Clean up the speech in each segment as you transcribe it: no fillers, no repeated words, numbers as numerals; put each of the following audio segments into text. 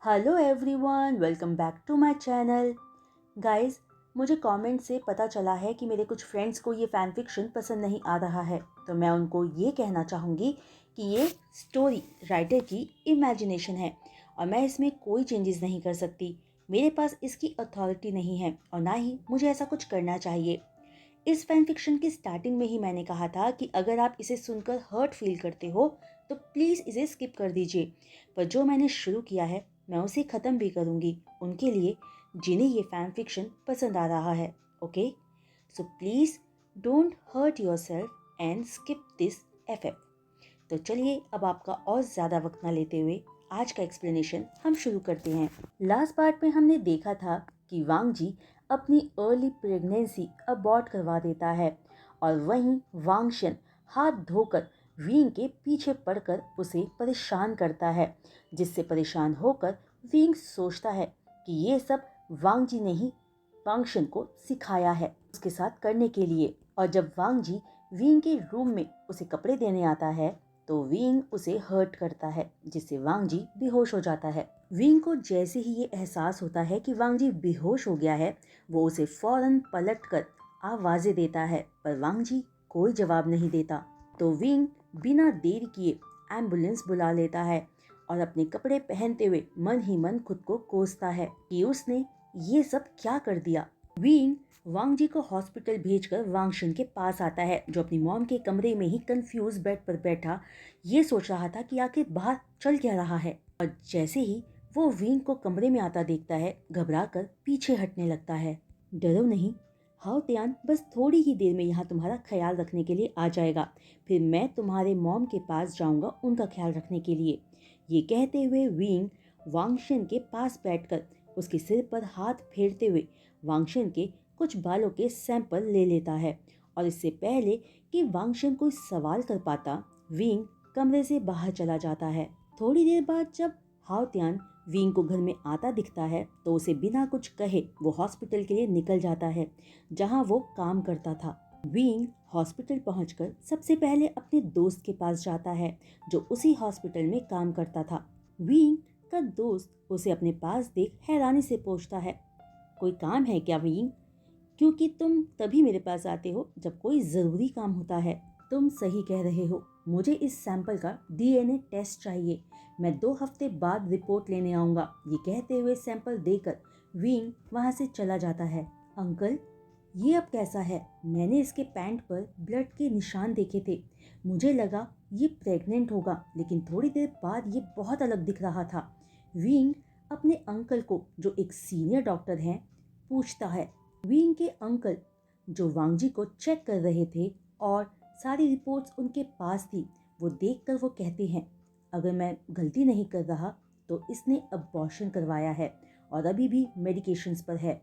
Hello everyone, welcome back to my channel. Guys, मुझे comment से पता चला है कि मेरे कुछ फ्रेंड्स को ये फ़ैन फिक्शन पसंद नहीं आ रहा है, तो मैं उनको ये कहना चाहूँगी कि ये स्टोरी राइटर की इमेजिनेशन है और मैं इसमें कोई चेंजेस नहीं कर सकती। मेरे पास इसकी अथॉरिटी नहीं है और ना ही मुझे ऐसा कुछ करना चाहिए। इस फैन फिक्शन की स्टार्टिंग में ही मैंने कहा था कि अगर आप इसे सुनकर हर्ट फील करते हो तो प्लीज़ इसे स्किप कर दीजिए, पर जो मैंने शुरू किया है मैं उसे ख़त्म भी करूँगी उनके लिए जिन्हें ये फैन फिक्शन पसंद आ रहा है। Okay, so please don't hurt yourself and skip this F. तो चलिए अब आपका और ज़्यादा वक्त ना लेते हुए आज का एक्सप्लेनेशन हम शुरू करते हैं। लास्ट पार्ट में हमने देखा था कि वांग जी अपनी अर्ली प्रेगनेंसी अबॉर्ट करवा देता है और वहीं वांगशन हाथ धोकर वींग के पीछे पड़कर उसे परेशान करता है, जिससे परेशान होकर वींग सोचता है कि ये सब वांग जी ने ही वांगशन को सिखाया है उसके साथ करने के लिए। और जब वांग जी वींग के रूम में उसे कपड़े देने आता है तो वींग उसे हर्ट करता है, जिससे वांग जी बेहोश हो जाता है। वींग को जैसे ही ये एहसास होता है कि वांग जी बेहोश हो गया है, वो उसे फौरन पलटकर आवाजें देता है, पर वांग जी कोई जवाब नहीं देता। तो वींग बिना देर किए एम्बुलेंस बुला लेता है और अपने कपड़े पहनते हुए मन ही मन खुद को कोसता है कि उसने ये सब क्या कर दिया। वींग वांग जी को हॉस्पिटल भेजकर वांगशन के पास आता है, जो अपनी मॉम के कमरे में ही कंफ्यूज बेड पर बैठा ये सोच रहा था कि आखिर बाहर चल क्या रहा है। और जैसे ही वो वींग को कमरे में आता देखता है, घबराकर पीछे हटने लगता है। डरो नहीं, हाओ त्यान बस थोड़ी ही देर में यहाँ तुम्हारा ख्याल रखने के लिए आ जाएगा, फिर मैं तुम्हारे मॉम के पास जाऊंगा उनका ख्याल रखने के लिए। ये कहते हुए वींग वांगशन के पास बैठकर उसके सिर पर हाथ फेरते हुए वांगशन के कुछ बालों के सैंपल ले लेता है और इससे पहले कि वांगशन कोई सवाल कर पाता, वींग कमरे से बाहर चला जाता है। थोड़ी देर बाद जब हाओत्यान वींग को घर में आता दिखता है तो उसे बिना कुछ कहे वो हॉस्पिटल के लिए निकल जाता है जहां वो काम करता था। वींग हॉस्पिटल पहुंचकर सबसे पहले अपने दोस्त के पास जाता है जो उसी हॉस्पिटल में काम करता था। वींग का दोस्त उसे अपने पास देख हैरानी से पूछता है, कोई काम है क्या वींग? क्योंकि तुम तभी मेरे पास आते हो जब कोई ज़रूरी काम होता है। तुम सही कह रहे हो, मुझे इस सैंपल का डीएनए टेस्ट चाहिए। मैं 2 हफ्ते बाद रिपोर्ट लेने आऊँगा। ये कहते हुए सैंपल देकर वींग वहाँ से चला जाता है। अंकल, ये अब कैसा है? मैंने इसके पैंट पर ब्लड के निशान देखे थे। मुझे लगा ये प्रेग्नेंट होगा, लेकिन थोड़ी देर बाद ये बहुत अलग दिख रहा था। वींग अपने अंकल को, जो एक सीनियर डॉक्टर हैं, पूछता है। वींग के अंकल, जो वांगजी को चेक कर रहे थे और सारी रिपोर्ट्स उनके पास थी, वो देखकर वो कहते हैं, अगर मैं गलती नहीं कर रहा तो इसने अबॉर्शन करवाया है और अभी भी मेडिकेशंस पर है,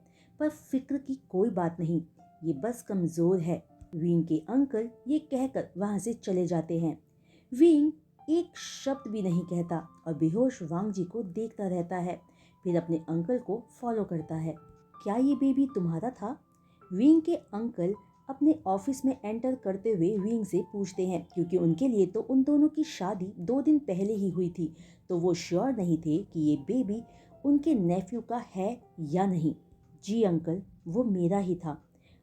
पर फिक्र की कोई बात नहीं, ये बस कमज़ोर है। वींग के अंकल ये कहकर वहाँ से चले जाते हैं। वींग एक शब्द भी नहीं कहता और बेहोश वांग जी को देखता रहता है, फिर अपने अंकल को फॉलो करता है। क्या ये बेबी तुम्हारा था? वींग के अंकल अपने ऑफिस में एंटर करते हुए वींग से पूछते हैं, क्योंकि उनके लिए तो उन दोनों की शादी 2 दिन पहले ही हुई थी, तो वो श्योर नहीं थे कि ये बेबी उनके नेफ्यू का है या नहीं। जी अंकल, वो मेरा ही था।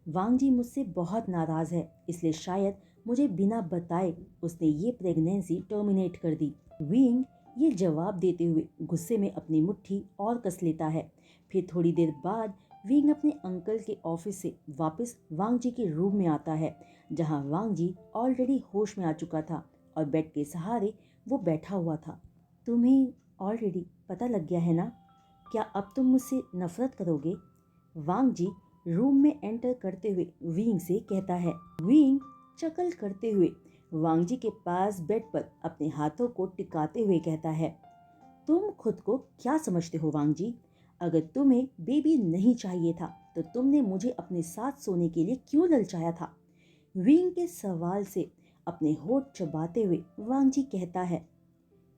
वांग जी मुझसे बहुत नाराज़ है, इसलिए शायद मुझे बिना बताए उसने ये प्रेगनेंसी टर्मिनेट कर दी। वींग ये जवाब देते हुए गुस्से में अपनी मुट्ठी और कस लेता है। फिर थोड़ी देर बाद वींग अपने अंकल के ऑफिस से वापस वांग जी के रूम में आता है, जहां वांग जी ऑलरेडी होश में आ चुका था और बेड के सहारे वो बैठा हुआ था। तुम्हें ऑलरेडी पता लग गया है ना? क्या अब तुम मुझसे नफरत करोगे? वांग जी रूम में एंटर करते हुए वींग से कहता है। वींग चकल करते हुए वांग जी के पास बेड पर अपने हाथों को टिकाते हुए कहता है, तुम खुद को क्या समझते हो वांग जी? अगर तुम्हें बेबी नहीं चाहिए था तो तुमने मुझे अपने साथ सोने के लिए क्यों ललचाया था? वींग के सवाल से अपने होठ चबाते हुए वांग जी कहता है,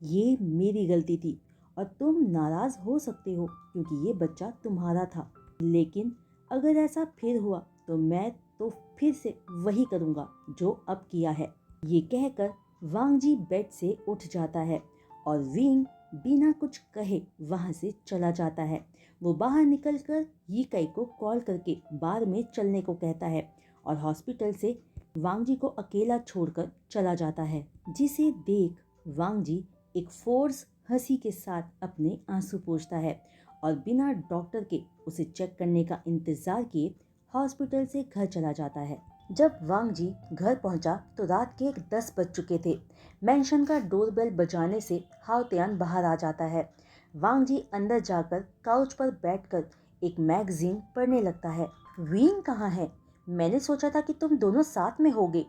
ये मेरी गलती थी और तुम नाराज हो सकते हो क्योंकि ये बच्चा तुम्हारा था, लेकिन अगर ऐसा फिर हुआ तो मैं तो फिर से वही करूँगा जो अब किया है। ये कहकर वांग जी बेड से उठ जाता है और वींग बिना कुछ कहे वहाँ से चला जाता है। वो बाहर निकलकर यी कई को कॉल करके बार में चलने को कहता है और हॉस्पिटल से वांग जी को अकेला छोड़कर चला जाता है, जिसे देख वांग जी एक फोर्स हंसी के साथ अपने आंसू पोंछता है और बिना डॉक्टर के उसे चेक करने का इंतजार किए हॉस्पिटल से घर चला जाता है। जब वांग जी घर पहुंचा तो रात के 10 बज चुके थे। मेंशन का डोरबेल बजाने से हाओ त्यान बाहर आ जाता है। वांग जी अंदर जाकर काउच पर बैठकर एक मैगजीन पढ़ने लगता है। वीन कहाँ है? मैंने सोचा था कि तुम दोनों साथ में होगे,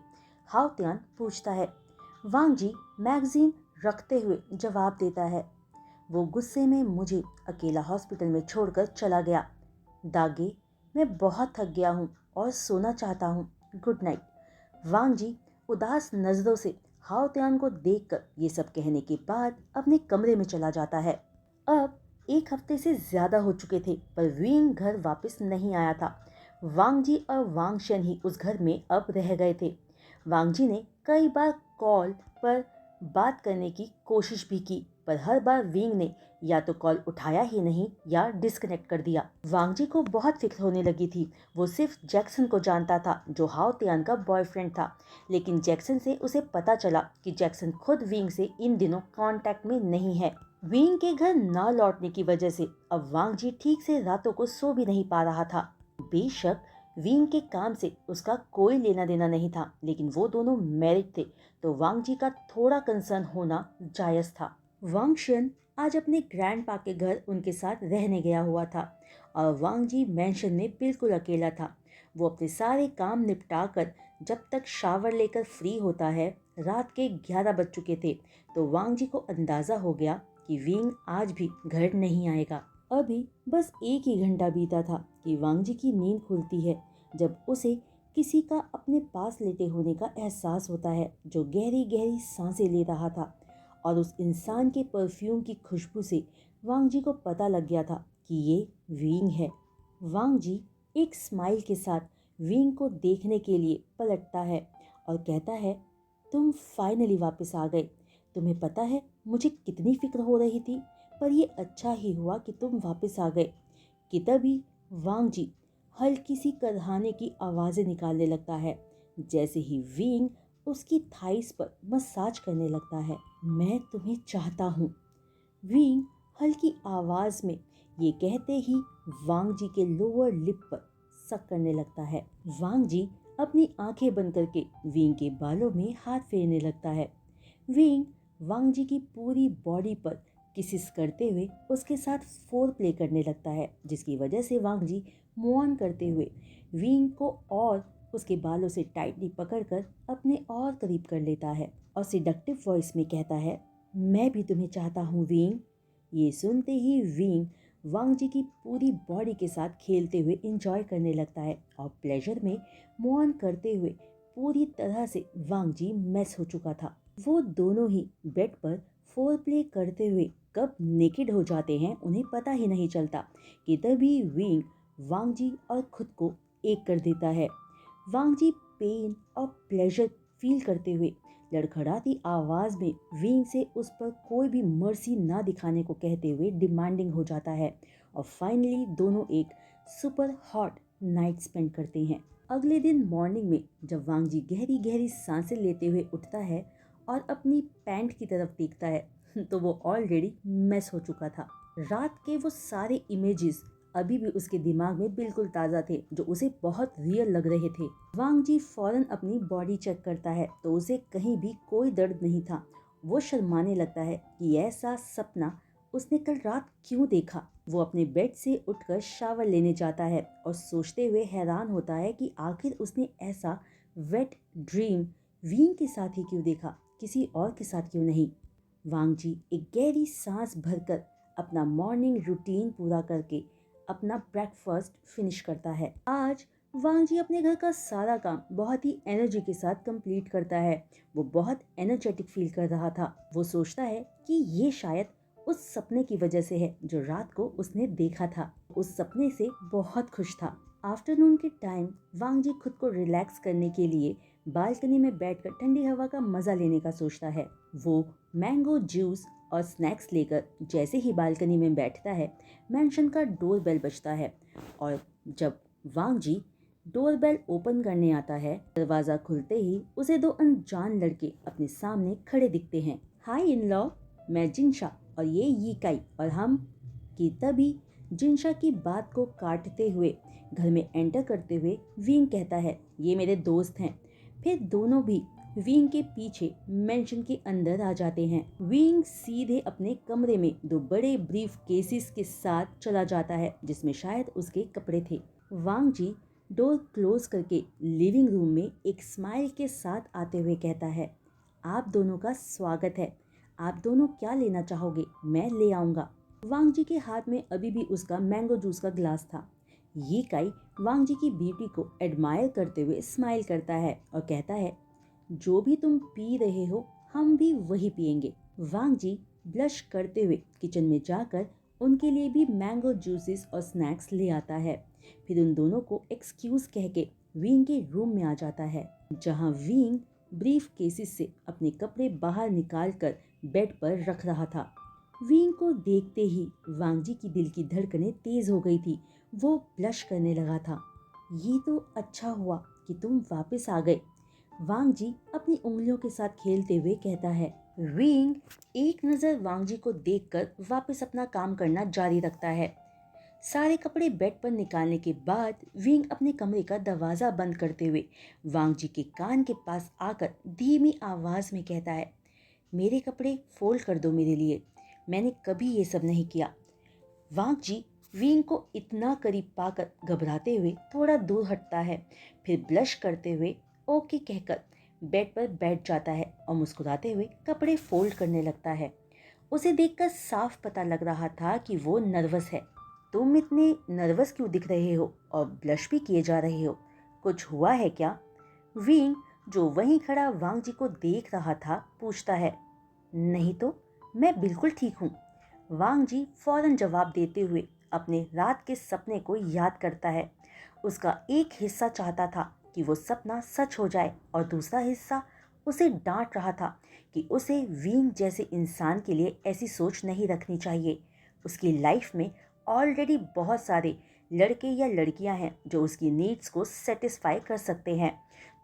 हाओ त्यान पूछता है। वांग जी मैगजीन रखते हुए जवाब देता है, वो गुस्से में मुझे अकेला हॉस्पिटल में छोड़कर चला गया। दागे, मैं बहुत थक गया हूँ और सोना चाहता हूँ। Good night. वांग जी उदास नजरों से हाओ त्यान को देखकर ये सब कहने के बाद अपने कमरे में चला जाता है। अब 1 हफ्ते से ज्यादा हो चुके थे पर विंग घर वापस नहीं आया था। वांग जी और वांग शन ही उस घर में अब रह गए थे। वांग जी ने कई बार कॉल पर बात करने की कोशिश भी की पर हर बार विंग ने या तो कॉल उठाया ही नहीं या डिस्कनेक्ट कर दिया। वांग जी को बहुत फिक्र होने लगी थी। वो सिर्फ जैक्सन को जानता था जो हाओ त्यान का बॉयफ्रेंड था, लेकिन जैक्सन से उसे पता चला कि जैक्सन खुद विंग से इन दिनों कांटेक्ट में नहीं है। विंग के घर ना लौटने की वजह से अब वांग जी ठीक से रातों को सो भी नहीं पा रहा था। बेशक विंग के काम से उसका कोई लेना देना नहीं था, लेकिन वो दोनों मैरिड थे तो वांग जी का थोड़ा कंसर्न होना जायज था। वांग शन आज अपने ग्रैंडपा के घर उनके साथ रहने गया हुआ था और वांग जी मैंशन में बिल्कुल अकेला था। वो अपने सारे काम निपटाकर जब तक शावर लेकर फ्री होता है, रात के 11 बज चुके थे तो वांग जी को अंदाजा हो गया कि विंग आज भी घर नहीं आएगा। अभी बस 1 ही घंटा बीता था कि वांग जी की नींद खुलती है जब उसे किसी का अपने पास लेटे होने का एहसास होता है, जो गहरी गहरी सांसें ले रहा था और उस इंसान के परफ्यूम की खुशबू से वांग जी को पता लग गया था कि ये विंग है। वांग जी एक स्माइल के साथ विंग को देखने के लिए पलटता है और कहता है, तुम फाइनली वापस आ गए। तुम्हें पता है मुझे कितनी फिक्र हो रही थी, पर ये अच्छा ही हुआ कि तुम वापस आ गए। कि तभी वांग जी हल्की सी करहाने की आवाज़ें निकालने लगता है जैसे ही विंग उसकी थाइस पर मसाज करने लगता है। मैं तुम्हें चाहता हूँ, विंग हल्की आवाज़ में ये कहते ही वांग जी के लोअर लिप पर सक करने लगता है। वांग जी अपनी आंखें बंद करके विंग के बालों में हाथ फेरने लगता है। विंग वांग जी की पूरी बॉडी पर किसिस करते हुए उसके साथ फोर प्ले करने लगता है, जिसकी वजह से वांग जी मूव ऑन करते हुए विंग को और उसके बालों से टाइटली पकड़कर अपने और करीब कर लेता है और सिडक्टिव वॉइस में कहता है, मैं भी तुम्हें चाहता हूँ विंग। ये सुनते ही विंग वांग जी की पूरी बॉडी के साथ खेलते हुए एंजॉय करने लगता है और प्लेजर में मूव ऑन करते हुए पूरी तरह से वांग जी मैस हो चुका था। वो दोनों ही बेड पर फोर प्ले करते हुए कब नेकेड हो जाते हैं उन्हें पता ही नहीं चलता कि तभी विंग वांग जी और खुद को एक कर देता है। वांग जी पेन और प्लेजर फील करते हुए लड़खड़ाती आवाज में विंग से उस पर कोई भी मर्सी ना दिखाने को कहते हुए डिमांडिंग हो जाता है और फाइनली दोनों एक सुपर हॉट नाइट स्पेंड करते हैं। अगले दिन मॉर्निंग में जब वांग जी गहरी गहरी सांसें लेते हुए उठता है और अपनी पैंट की तरफ देखता है तो वो ऑलरेडी मैस हो चुका था। रात के वो सारे इमेजेस अभी भी उसके दिमाग में बिल्कुल ताज़ा थे जो उसे बहुत रियल लग रहे थे। वांग जी फौरन अपनी बॉडी चेक करता है तो उसे कहीं भी कोई दर्द नहीं था। वो शर्माने लगता है कि ऐसा सपना उसने कल रात क्यों देखा। वो अपने बेड से उठकर शावर लेने जाता है और सोचते हुए हैरान होता है कि आखिर उसने ऐसा वेट ड्रीम विंग के साथ ही क्यों देखा, किसी और के साथ क्यों नहीं। वांग जी एक गहरी सांस भरकर अपना मॉर्निंग रूटीन पूरा करके अपना ब्रेकफास्ट फिनिश करता है। आज वांग जी अपने घर का सारा काम बहुत ही एनर्जी के साथ कंप्लीट करता है। वो बहुत एनर्जेटिक फील कर रहा था। वो सोचता है कि ये शायद उस सपने की वजह से है जो रात को उसने देखा था। उस सपने से बहुत खुश था। आफ्टरनून के टाइम वांग जी खुद को रिलैक्स करने के लिए बालकनी में बैठकर ठंडी हवा का मजा लेने का सोचता है। वो मैंगो जूस और स्नैक्स लेकर जैसे ही बालकनी में बैठता है, मैंशन का डोर बेल बजता है और जब वांग जी डोरबेल ओपन करने आता है, दरवाजा खुलते ही उसे दो अनजान लड़के अपने सामने खड़े दिखते हैं। हाय इन लॉ, मैं जिनशा और ये यीकाई और हम कि तभी जिनशा की बात को काटते हुए घर में एंटर करते हुए विंग कहता है, ये मेरे दोस्त हैं। फिर दोनों भी विंग के पीछे मेंशन के अंदर आ जाते हैं। विंग सीधे अपने कमरे में दो बड़े ब्रीफ केसेस के साथ चला जाता है जिसमें शायद उसके कपड़े थे। वांग जी डोर क्लोज करके लिविंग रूम में एक स्माइल के साथ आते हुए कहता है, आप दोनों का स्वागत है। आप दोनों क्या लेना चाहोगे, मैं ले आऊँगा। वांग जी के हाथ में अभी भी उसका मैंगो जूस का ग्लास था। ये काई वांग जी की ब्यूटी को एडमायर करते हुए स्माइल करता है और कहता है, जो भी तुम पी रहे हो हम भी वही पिएंगे। वांग जी ब्लश करते हुए किचन में जाकर उनके लिए भी मैंगो जूसेस और स्नैक्स ले आता है। फिर उन दोनों को एक्सक्यूज कह के विंग के रूम में आ जाता है, जहां विंग ब्रीफ केसेस से अपने कपड़े बाहर निकाल कर बेड पर रख रहा था। विंग को देखते ही वांग जी की दिल की धड़कनें तेज हो गई थी। वो ब्लश करने लगा था। ये तो अच्छा हुआ कि तुम वापस आ गए, वांग जी अपनी उंगलियों के साथ खेलते हुए कहता है। विंग एक नज़र वांग जी को देखकर वापस अपना काम करना जारी रखता है। सारे कपड़े बेड पर निकालने के बाद विंग अपने कमरे का दरवाज़ा बंद करते हुए वांग जी के कान के पास आकर धीमी आवाज़ में कहता है, मेरे कपड़े फोल्ड कर दो मेरे लिए, मैंने कभी ये सब नहीं किया। वांग जी विंग को इतना करीब पाकर घबराते हुए थोड़ा दूर हटता है, फिर ब्लश करते हुए ओके कहकर बेड पर बैठ जाता है और मुस्कुराते हुए कपड़े फोल्ड करने लगता है। उसे देखकर साफ पता लग रहा था कि वो नर्वस है। तुम इतने नर्वस क्यों दिख रहे हो और ब्लश भी किए जा रहे हो, कुछ हुआ है क्या? विंग जो वहीं खड़ा वांग जी को देख रहा था पूछता है। नहीं तो, मैं बिल्कुल ठीक हूँ, वांग जी फौरन जवाब देते हुए अपने रात के सपने को याद करता है। उसका एक हिस्सा चाहता था कि वो सपना सच हो जाए और दूसरा हिस्सा उसे डांट रहा था कि उसे विंग जैसे इंसान के लिए ऐसी सोच नहीं रखनी चाहिए। उसकी लाइफ में ऑलरेडी बहुत सारे लड़के या लड़कियां हैं जो उसकी नीड्स को सेटिस्फाई कर सकते हैं,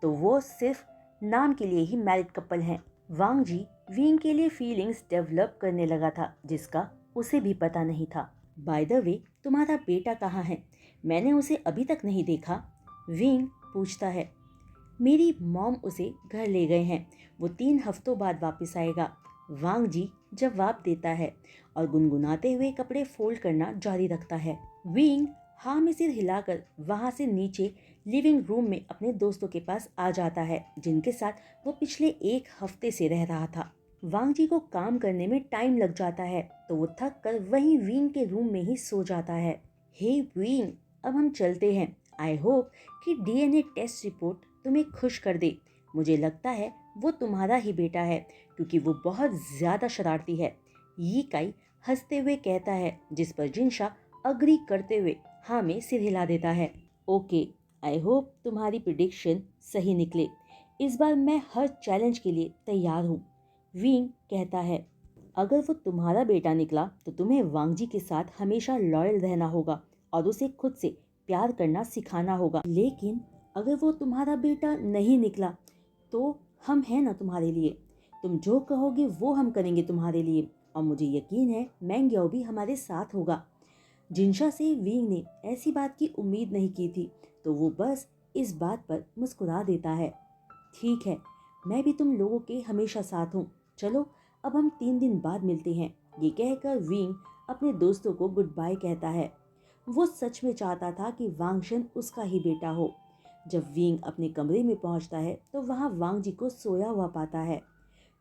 तो वो सिर्फ नाम के लिए ही मैरिड कपल हैं। वांग जी विंग के लिए फीलिंग्स डेवलप करने लगा था जिसका उसे भी पता नहीं था। बाय द वे, तुम्हारा बेटा कहाँ है? मैंने उसे अभी तक नहीं देखा, विंग पूछता है। मेरी मॉम उसे घर ले गए हैं, वो 3 हफ्तों बाद वापस आएगा, वांग जी जवाब देता है और गुनगुनाते हुए कपड़े फोल्ड करना जारी रखता है। विंग हाँ में सिर हिलाकर वहां से नीचे लिविंग रूम में अपने दोस्तों के पास आ जाता है जिनके साथ वो पिछले 1 हफ्ते से रह रहा था। वांग जी को काम करने में टाइम लग जाता है तो वो थक कर वहीं विंग के रूम में ही सो जाता है। हे विंग, अब हम चलते हैं। आई होप कि डीएनए टेस्ट रिपोर्ट तुम्हें खुश कर दे। मुझे लगता है वो तुम्हारा ही बेटा है क्योंकि वो बहुत ज़्यादा शरारती है, ये काई हंसते हुए कहता है, जिस पर जिनशा अग्री करते हुए हाँ में सिर हिला देता है। ओके, आई होप तुम्हारी प्रिडिक्शन सही निकले। इस बार मैं हर चैलेंज के लिए तैयार हूँ, विंग कहता है। अगर वो तुम्हारा बेटा निकला तो तुम्हें वांग जी के साथ हमेशा लॉयल रहना होगा और उसे खुद से प्यार करना सिखाना होगा। लेकिन अगर वो तुम्हारा बेटा नहीं निकला तो हम हैं ना तुम्हारे लिए, तुम जो कहोगे वो हम करेंगे तुम्हारे लिए और मुझे यकीन है मैंग्याओ भी हमारे साथ होगा। जिनशा से विंग ने ऐसी बात की उम्मीद नहीं की थी तो वो बस इस बात पर मुस्कुरा देता है। ठीक है, मैं भी तुम लोगों के हमेशा साथ हूँ, चलो अब हम 3 दिन बाद मिलते हैं। ये कहकर विंग अपने दोस्तों को गुड बाय कहता है। वो सच में चाहता था कि वांगशन उसका ही बेटा हो। जब विंग अपने कमरे में पहुंचता है तो वहां वांग जी को सोया हुआ पाता है।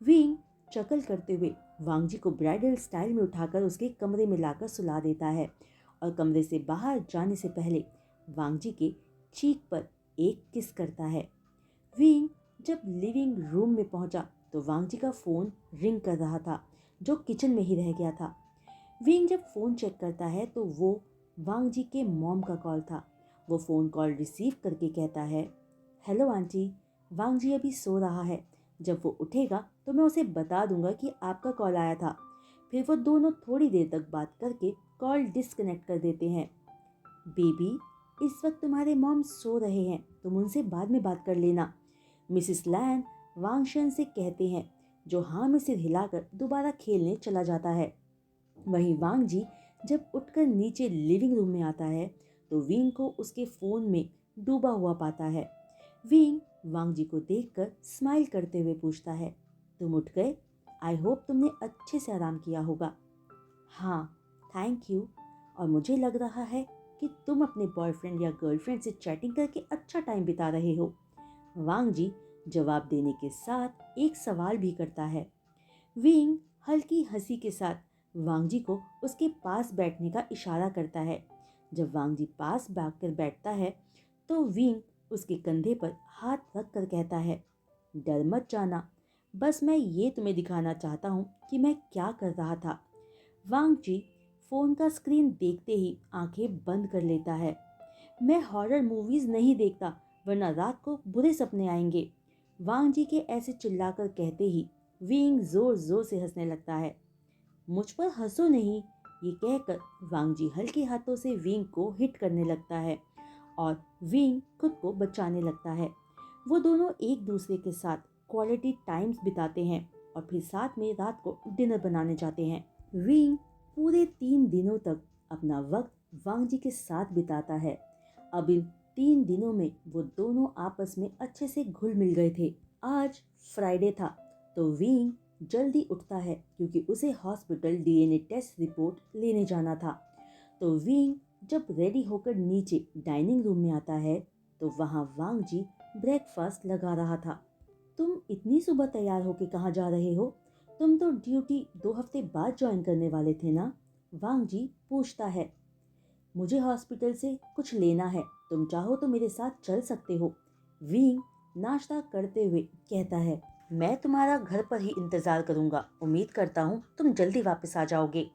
विंग चकल करते हुए वांग जी को ब्राइडल स्टाइल में उठाकर उसके कमरे में लाकर सुला देता है और कमरे से बाहर जाने से पहले वांग जी के चीक पर एक किस करता है। विंग जब लिविंग रूम में पहुंचा तो वांग जी का फोन रिंग कर रहा था जो किचन में ही रह गया था। विंग जब फोन चेक करता है तो वो वांग जी के मॉम का कॉल था। वो फ़ोन कॉल रिसीव करके कहता है, हेलो आंटी, वांग जी अभी सो रहा है, जब वो उठेगा तो मैं उसे बता दूंगा कि आपका कॉल आया था। फिर वो दोनों थोड़ी देर तक बात करके कॉल डिस्कनेक्ट कर देते हैं। बेबी, इस वक्त तुम्हारे मॉम सो रहे हैं, तुम उनसे बाद में बात कर लेना, मिसिस लैन वांगशन से कहते हैं, जो हाँ में सिर हिलाकर दोबारा खेलने चला जाता है। वहीं वांग जी जब उठकर नीचे लिविंग रूम में आता है तो विंग को उसके फोन में डूबा हुआ पाता है। विंग वांग जी को देखकर स्माइल करते हुए पूछता है, तुम उठ गए? आई होप तुमने अच्छे से आराम किया होगा। हाँ, थैंक यू। और मुझे लग रहा है कि तुम अपने बॉयफ्रेंड या गर्लफ्रेंड से चैटिंग करके अच्छा टाइम बिता रहे हो। वांग जी जवाब देने के साथ एक सवाल भी करता है। विंग हल्की हंसी के साथ वांग जी को उसके पास बैठने का इशारा करता है। जब वांग जी पास भागकर बैठता है तो विंग उसके कंधे पर हाथ रख कर कहता है, डर मत जाना, बस मैं ये तुम्हें दिखाना चाहता हूँ कि मैं क्या कर रहा था। वांग जी फोन का स्क्रीन देखते ही आंखें बंद कर लेता है। मैं हॉरर मूवीज नहीं देखता, वरना रात को बुरे सपने आएंगे। वांग जी के ऐसे चिल्लाकर कहते ही विंग जोर जोर से हंसने लगता है। मुझ पर हंसो नहीं, ये कहकर वांग जी हल्के हाथों से विंग को हिट करने लगता है और विंग खुद को बचाने लगता है। वो दोनों एक दूसरे के साथ क्वालिटी टाइम्स बिताते हैं और फिर साथ में रात को डिनर बनाने जाते हैं। विंग पूरे 3 दिनों तक अपना वक्त वांग जी के साथ बिताता है। अब इन 3 दिनों में वो दोनों आपस में अच्छे से घुल मिल गए थे। आज फ्राइडे था तो विंग जल्दी उठता है क्योंकि उसे हॉस्पिटल डीएनए टेस्ट रिपोर्ट लेने जाना था। तो विंग जब रेडी होकर नीचे डाइनिंग रूम में आता है तो वहाँ वांग जी ब्रेकफास्ट लगा रहा था। तुम इतनी सुबह तैयार होके कहाँ जा रहे हो? तुम तो ड्यूटी 2 हफ्ते बाद ज्वाइन करने वाले थे ना? वांग जी पूछता है। मुझे हॉस्पिटल से कुछ लेना है, तुम चाहो तो मेरे साथ चल सकते हो, विंग नाश्ता करते हुए कहता है। मैं तुम्हारा घर पर ही इंतजार करूंगा, उम्मीद करता हूँ तुम जल्दी वापस आ जाओगे,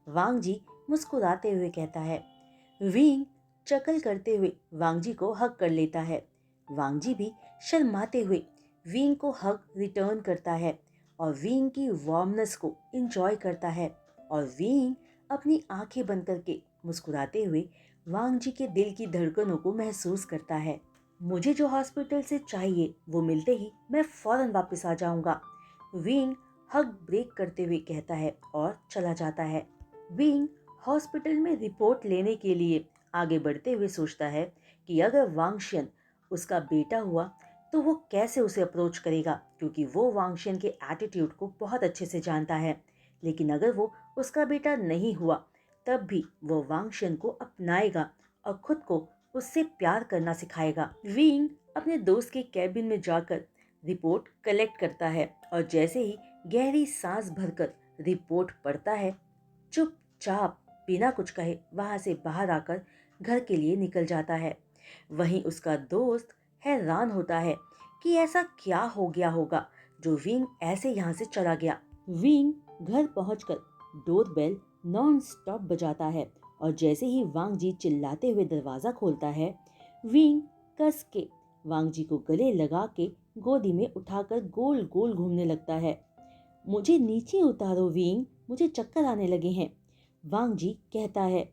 वांग जी मुस्कुराते हुए कहता है। विंग चकल करते हुए वांग जी को हग कर लेता है। वांग जी भी शर्माते हुए विंग को हग रिटर्न करता है और विंग की वार्मनेस को एंजॉय करता है और विंग अपनी आंखें बंद करके मुस्कुराते हुए वांग जी के दिल की धड़कनों को महसूस करता है। मुझे जो हॉस्पिटल से चाहिए वो मिलते ही मैं फौरन वापस आ जाऊंगा, विंग हग ब्रेक करते हुए कहता है और चला जाता है। विंग हॉस्पिटल में रिपोर्ट लेने के लिए आगे बढ़ते हुए सोचता है कि अगर वांगशन उसका बेटा हुआ तो वो कैसे उसे अप्रोच करेगा, क्योंकि वो वांगशन के एटीट्यूड को बहुत अच्छे से जानता है। लेकिन अगर वो उसका बेटा नहीं हुआ तब भी वो वांगशन को अपनाएगा और खुद को उससे प्यार करना सिखाएगा। विंग अपने दोस्त के कैबिन में जाकर रिपोर्ट कलेक्ट करता है और जैसे ही गहरी सांस भरकर रिपोर्ट पढ़ता है, चुपचाप बिना कुछ कहे वहां से बाहर आकर घर के लिए निकल जाता है। वहीं उसका दोस्त हैरान होता है कि ऐसा क्या हो गया होगा जो विंग ऐसे यहाँ से चला गया। विंग घर पहुंचकर डोरबेल नॉन स्टॉप बजाता है और जैसे ही वांग जी चिल्लाते हुए दरवाजा खोलता है, विंग कस के वांग जी को गले लगा के गोदी में उठाकर गोल गोल घूमने लगता है। मुझे नीचे उतारो विंग, मुझे चक्कर आने लगे हैं, वांग जी कहता है।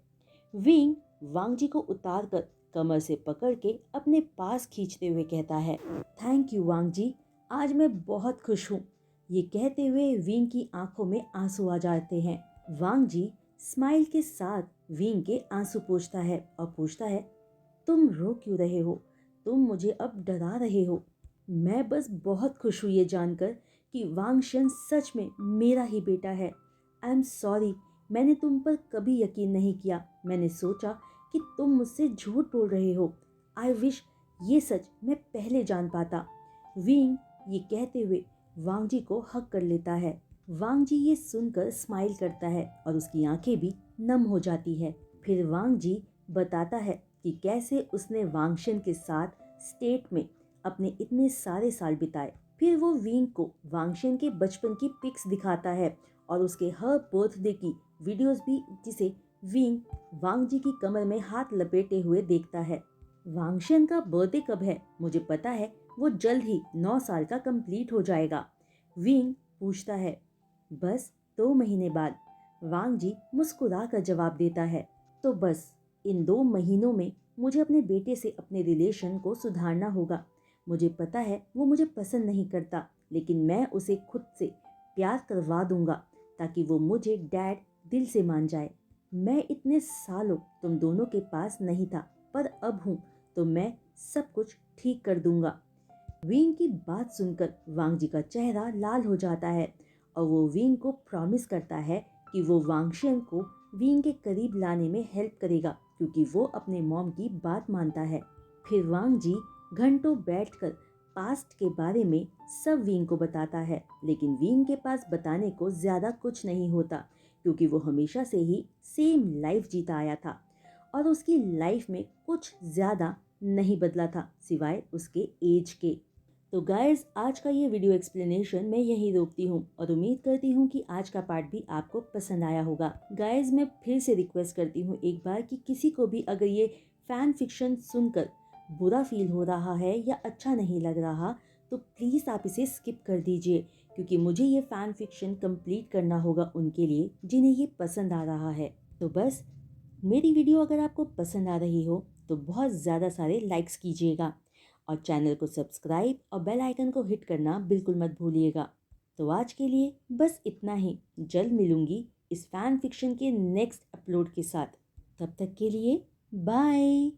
विंग वांग जी को उतार कर कमर से पकड़ के अपने पास खींचते हुए कहता है, थैंक यू वांग जी, आज मैं बहुत खुश हूँ। ये कहते हुए विंग की आंखों में आंसू आ जाते हैं। वांग जी स्माइल के साथ विंग के आंसू पोंछता है और पूछता है, तुम रो क्यों रहे हो? तुम मुझे अब डरा रहे हो। मैं बस बहुत खुश हुई ये जानकर कि वांगशन सच में मेरा ही बेटा है। आई एम सॉरी, मैंने तुम पर कभी यकीन नहीं किया। मैंने सोचा कि तुम मुझसे झूठ बोल रहे हो। आई विश ये सच मैं पहले जान पाता। विंग ये कहते हुए वांग जी को हग कर लेता है। वांग जी ये सुनकर स्माइल करता है और उसकी आंखें भी नम हो जाती है। फिर वांग जी बताता है कि कैसे उसने वांगशन के साथ स्टेट में अपने इतने सारे साल बिताए। फिर वो विंग को वांगशन के बचपन की पिक्स दिखाता है और उसके हर बर्थडे की वीडियोस भी, जिसे विंग वांग जी की कमर में हाथ लपेटे हुए देखता है। वांगशन का बर्थडे कब है? मुझे पता है, वो जल्द ही 9 साल का कंप्लीट हो जाएगा, विंग पूछता है। बस 2 महीने बाद, वांग जी मुस्कुरा कर जवाब देता है, तो बस इन 2 महीनों में मुझे अपने बेटे से अपने रिलेशन को सुधारना होगा। मुझे पता है वो मुझे पसंद नहीं करता, लेकिन मैं उसे खुद से प्यार करवा दूंगा ताकि वो मुझे डैड दिल से मान जाए। मैं इतने सालों तुम दोनों के पास नहीं था, पर अब हूँ, तो मैं सब कुछ ठीक कर दूंगा। विंग की बात सुनकर वांग जी का चेहरा लाल हो जाता है और वो विंग को प्रॉमिस करता है कि वो वांगशेन को विंग के करीब लाने में हेल्प करेगा, क्योंकि वो अपने मॉम की बात मानता है। फिर वांग जी घंटों बैठकर पास्ट के बारे में सब विंग को बताता है, लेकिन विंग के पास बताने को ज्यादा कुछ नहीं होता, क्योंकि वो हमेशा से ही सेम लाइफ जीता आया था और उसकी लाइफ में कुछ ज्यादा नहीं बदला था सिवाय उसके एज के। तो गाइज, आज का ये वीडियो एक्सप्लेनेशन मैं यहीं रोकती हूँ और उम्मीद करती हूँ कि आज का पार्ट भी आपको पसंद आया होगा। गाइज, मैं फिर से रिक्वेस्ट करती हूँ एक बार कि किसी को भी अगर ये फैन फिक्शन सुनकर बुरा फील हो रहा है या अच्छा नहीं लग रहा, तो प्लीज़ आप इसे स्किप कर दीजिए, क्योंकि मुझे ये फैन फिक्शन कंप्लीट करना होगा उनके लिए जिन्हें ये पसंद आ रहा है। तो बस मेरी वीडियो अगर आपको पसंद आ रही हो तो बहुत ज़्यादा सारे लाइक्स कीजिएगा और चैनल को सब्सक्राइब और बेल आइकन को हिट करना बिल्कुल मत भूलिएगा। तो आज के लिए बस इतना ही। जल्द मिलूंगी इस फैन फिक्शन के नेक्स्ट अपलोड के साथ। तब तक के लिए बाय।